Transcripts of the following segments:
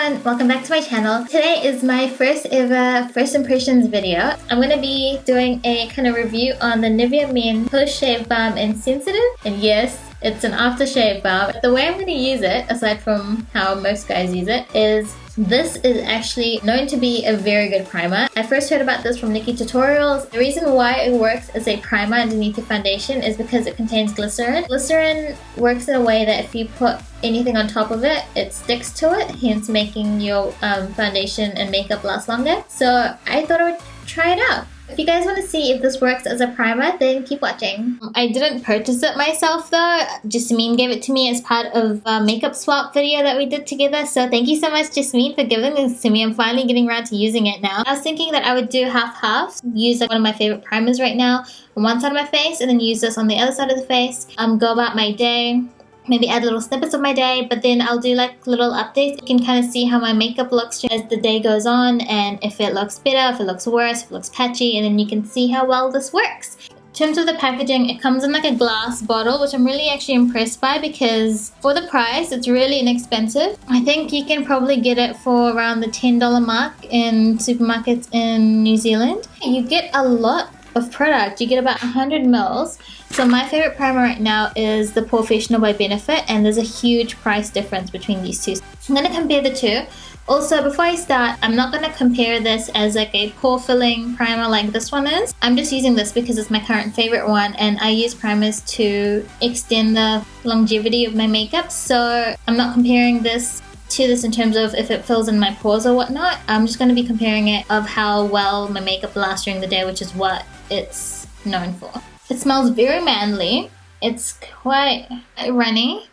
everyone, welcome back to my channel. Today is my first ever first impressions video. I'm going to be doing a kind of review on the NIVEA Men Post Shave Balm in Sensitive. And yes, it's an aftershave balm. The way I'm going to use it, aside from how most guys use it, is this is actually known to be a very good primer. I first heard about this from Nikki Tutorials. The reason why it works as a primer underneath your foundation is because it contains glycerin. Glycerin works in a way that if you put anything on top of it, it sticks to it, hence making your foundation and makeup last longer. So I thought I would try it out. If you guys want to see if this works as a primer, then keep watching. I didn't purchase it myself though. Jasmine gave it to me as part of a makeup swap video that we did together. So thank you so much, Jasmine, for giving this to me. I'm finally getting around to using it now. I was thinking that I would do half-half. Use like one of my favorite primers right now on one side of my face and then use this on the other side of the face. Go about my day. Maybe add little snippets of my day, but then I'll do like little updates. You can kind of see how my makeup looks as the day goes on and if it looks better, if it looks worse, if it looks patchy, and then you can see how well this works. In terms of the packaging, it comes in like a glass bottle, which I'm really actually impressed by because for the price, it's really inexpensive. I think you can probably get it for around the $10 mark in supermarkets in New Zealand. You get a lot of product. You get about 100 mils. So my favorite primer right now is the Professional by Benefit, and there's a huge price difference between these two. I'm going to compare the two. Also, before I start, I'm not going to compare this as like a pore filling primer like this one is. I'm just using this because it's my current favorite one, and I use primers to extend the longevity of my makeup. So I'm not comparing this to this in terms of if it fills in my pores or whatnot. I'm just going to be comparing it of how well my makeup lasts during the day, which is what it's known for. It smells very manly. It's quite runny.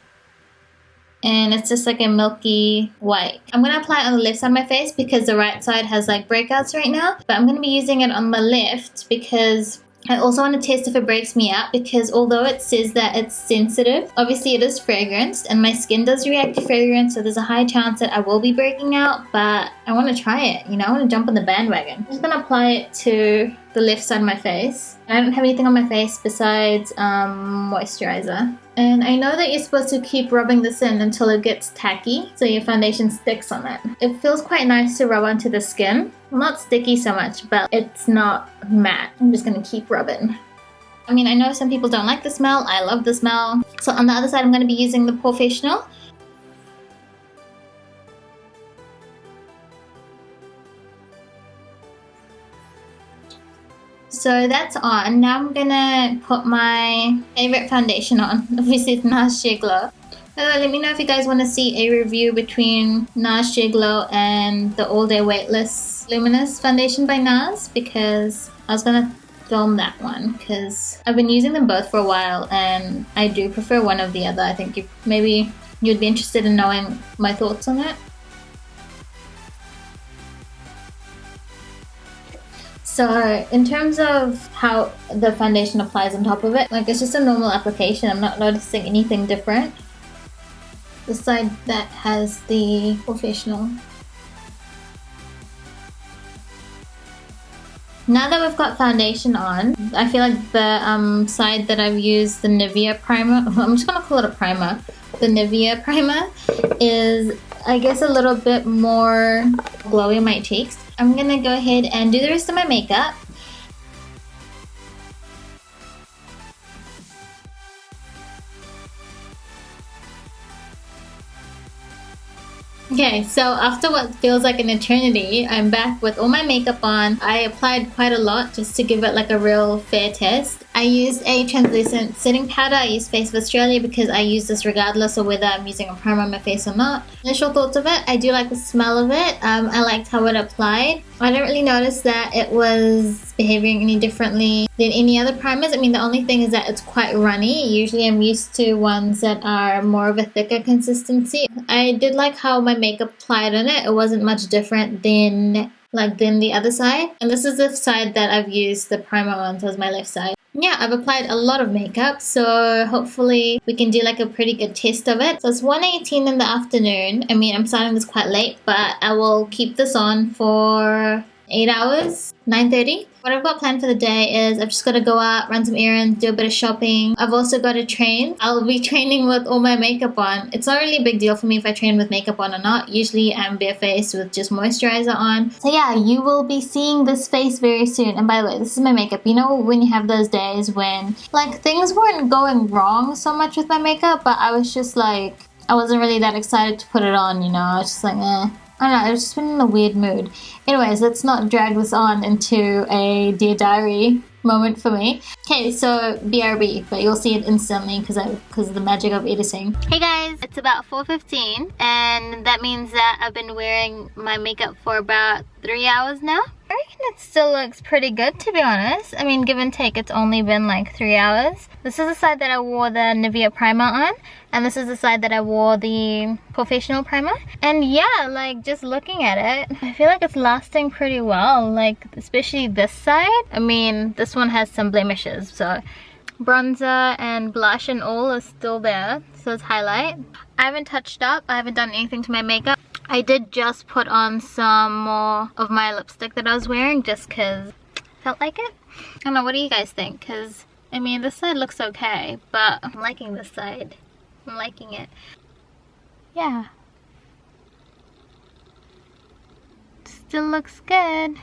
And it's just like a milky white. I'm going to apply it on the left side of my face because the right side has like breakouts right now. But I'm going to be using it on the left because I also want to test if it breaks me out, because although it says that it's sensitive, obviously it is fragranced and my skin does react to fragrance, so there's a high chance that I will be breaking out, but I want to try it, I want to jump on the bandwagon. I'm just going to apply it to the left side of my face. I don't have anything on my face besides moisturizer. And I know that you're supposed to keep rubbing this in until it gets tacky, so your foundation sticks on it. It feels quite nice to rub onto the skin. Not sticky so much, but it's not matte. I'm just going to keep rubbing. I mean, I know some people don't like the smell. I love the smell. So on the other side, I'm going to be using the Professional. So that's on. Now I'm gonna put my favorite foundation on. Obviously it's NARS Sheer Glow. Let me know if you guys want to see a review between NARS Sheer Glow and the All Day Weightless Luminous Foundation by NARS, because I was gonna film that one because I've been using them both for a while and I do prefer one of the other. I think maybe you'd be interested in knowing my thoughts on it. So in terms of how the foundation applies on top of it, like it's just a normal application. I'm not noticing anything different. The side that has the Professional. Now that we've got foundation on, I feel like the side that I've used, the NIVEA primer, I'm just going to call it a primer. The NIVEA primer is, I guess, a little bit more glowy on my cheeks. I'm going to go ahead and do the rest of my makeup. Okay, so after what feels like an eternity, I'm back with all my makeup on. I applied quite a lot just to give it like a real fair test. I used a translucent setting powder. I used Face of Australia because I use this regardless of whether I'm using a primer on my face or not. Initial thoughts of it, I do like the smell of it. I liked how it applied. I didn't really notice that it was behaving any differently than any other primers. I mean, the only thing is that it's quite runny. Usually I'm used to ones that are more of a thicker consistency. I did like how my makeup applied on it. It wasn't much different than the other side. And this is the side that I've used the primer on, so it's my left side. Yeah, I've applied a lot of makeup, so hopefully we can do like a pretty good test of it. So it's 1:18 in the afternoon. I mean, I'm starting this quite late, but I will keep this on for 8 hours, 9:30. What I've got planned for the day is I've just got to go out, run some errands, do a bit of shopping. I've also got to train. I'll be training with all my makeup on. It's not really a big deal for me if I train with makeup on or not. Usually I'm barefaced with just moisturizer on. So yeah, you will be seeing this face very soon. And by the way, this is my makeup. You know when you have those days when like things weren't going wrong so much with my makeup, but I was just like, I wasn't really that excited to put it on, you know. I was just like, eh. I don't know, I've just been in a weird mood. Anyways, let's not drag this on into a Dear Diary moment for me. Okay, so BRB, but you'll see it instantly because of the magic of editing. Hey guys, it's about 4:15 and that means that I've been wearing my makeup for about 3 hours now. I reckon it still looks pretty good, to be honest. I mean, give and take, it's only been like 3 hours. This is the side that I wore the NIVEA primer on, and this is the side that I wore the Professional primer. And yeah, like just looking at it, I feel like it's lasting pretty well, like especially this side. I mean, this one has some blemishes, so bronzer and blush and all is still there, so it's highlight. I haven't touched up, I haven't done anything to my makeup. I did just put on some more of my lipstick that I was wearing just because I felt like it. I don't know, what do you guys think? Because, I mean, this side looks okay, but I'm liking this side. I'm liking it. Yeah. Still looks good.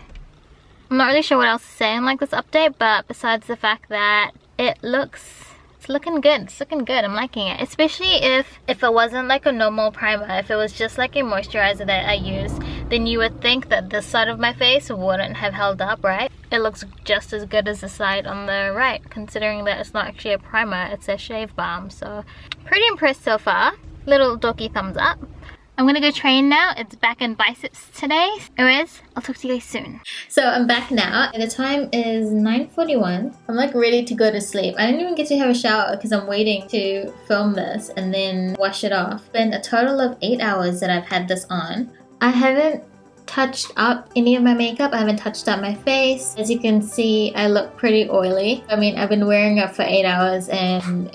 I'm not really sure what else to say in like this update, but besides the fact that it's looking good. It's looking good. I'm liking it. Especially if it wasn't like a normal primer, if it was just like a moisturizer that I use, then you would think that this side of my face wouldn't have held up, right? It looks just as good as the side on the right, considering that it's not actually a primer, it's a shave balm. So pretty impressed so far. Little dorky thumbs up. I'm gonna go train now. It's back and biceps today. Anyways, I'll talk to you guys soon. So I'm back now. The time is 9:41. I'm like ready to go to sleep. I didn't even get to have a shower because I'm waiting to film this and then wash it off. It's been a total of 8 hours that I've had this on. I haven't touched up any of my makeup. I haven't touched up my face. As you can see, I look pretty oily. I mean, I've been wearing it for 8 hours and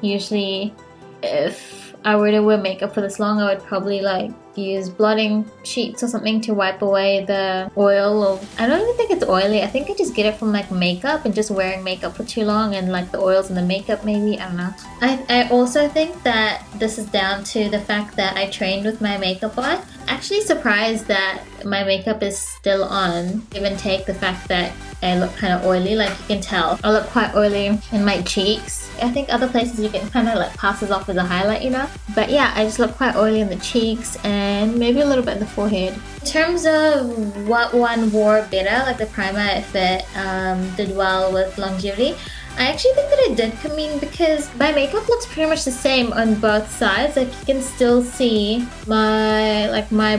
usually if I were to wear makeup for this long, I would probably like use blotting sheets or something to wipe away the oil. Or I don't even think it's oily. I think I just get it from like makeup and just wearing makeup for too long and like the oils in the makeup maybe. I don't know. I also think that this is down to the fact that I trained with my makeup on. Actually surprised that my makeup is still on, give and take the fact that I look kind of oily. Like you can tell I look quite oily in my cheeks. I think other places you can kind of like passes off as a highlight, you know, but yeah, I just look quite oily in the cheeks and maybe a little bit in the forehead. In terms of what one wore better, like the primer, if it did well with longevity, I actually think that it did come in because my makeup looks pretty much the same on both sides. Like you can still see my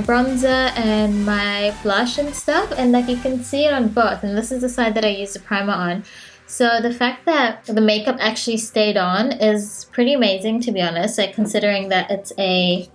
bronzer and my blush and stuff, and like you can see it on both, and this is the side that I used the primer on. So the fact that the makeup actually stayed on is pretty amazing, to be honest, like considering that it's a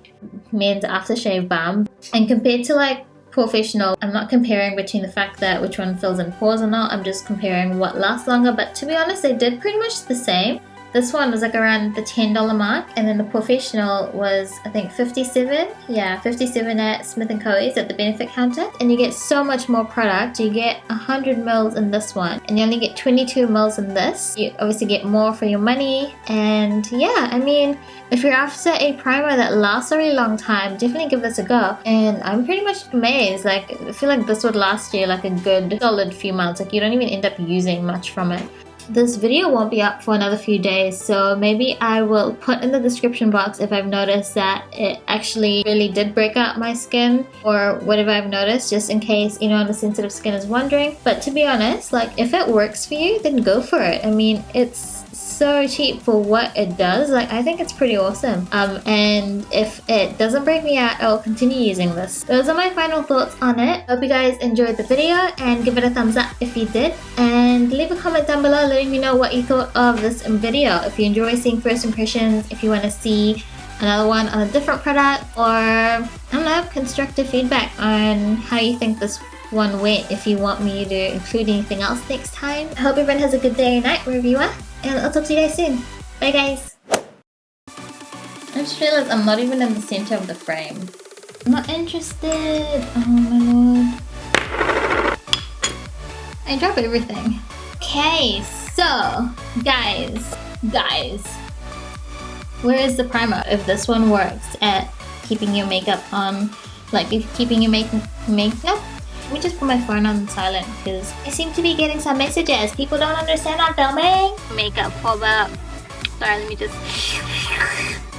men's aftershave balm. And compared to like Professional, I'm not comparing between the fact that which one fills in pores or not, I'm just comparing what lasts longer, but to be honest, they did pretty much the same. This one was like around the $10 mark, and then the Professional was I think 57. Yeah, 57 at Smith & Co.'s at the benefit counter. And you get so much more product. You get 100 mils in this one, and you only get 22 mils in this. You obviously get more for your money, and yeah, I mean, if you're after a primer that lasts a really long time, definitely give this a go. And I'm pretty much amazed. Like, I feel like this would last you like a good solid few months. Like, you don't even end up using much from it. This video won't be up for another few days, so maybe I will put in the description box if I've noticed that it actually really did break out my skin or whatever I've noticed, just in case anyone with sensitive skin is wondering. But to be honest, like if it works for you, then go for it. I mean, it's so cheap for what it does. Like, I think it's pretty awesome. And if it doesn't break me out, I'll continue using this. Those are my final thoughts on it. Hope you guys enjoyed the video and give it a thumbs up if you did, and leave a comment down below letting me know what you thought of this video. If you enjoy seeing first impressions, if you want to see another one on a different product, or I don't know, constructive feedback on how you think this one went, if you want me to include anything else next time. I hope everyone has a good day or night wherever you are, and I'll talk to you guys soon. Bye guys! I just realized I'm not even in the center of the frame. I'm not interested. Oh my lord. I drop everything. Okay, so guys, where is the primer? If this one works at keeping your makeup on, like keeping your makeup. Let me just put my phone on silent because I seem to be getting some messages. People don't understand I'm filming. Makeup, hold up. Sorry, let me just.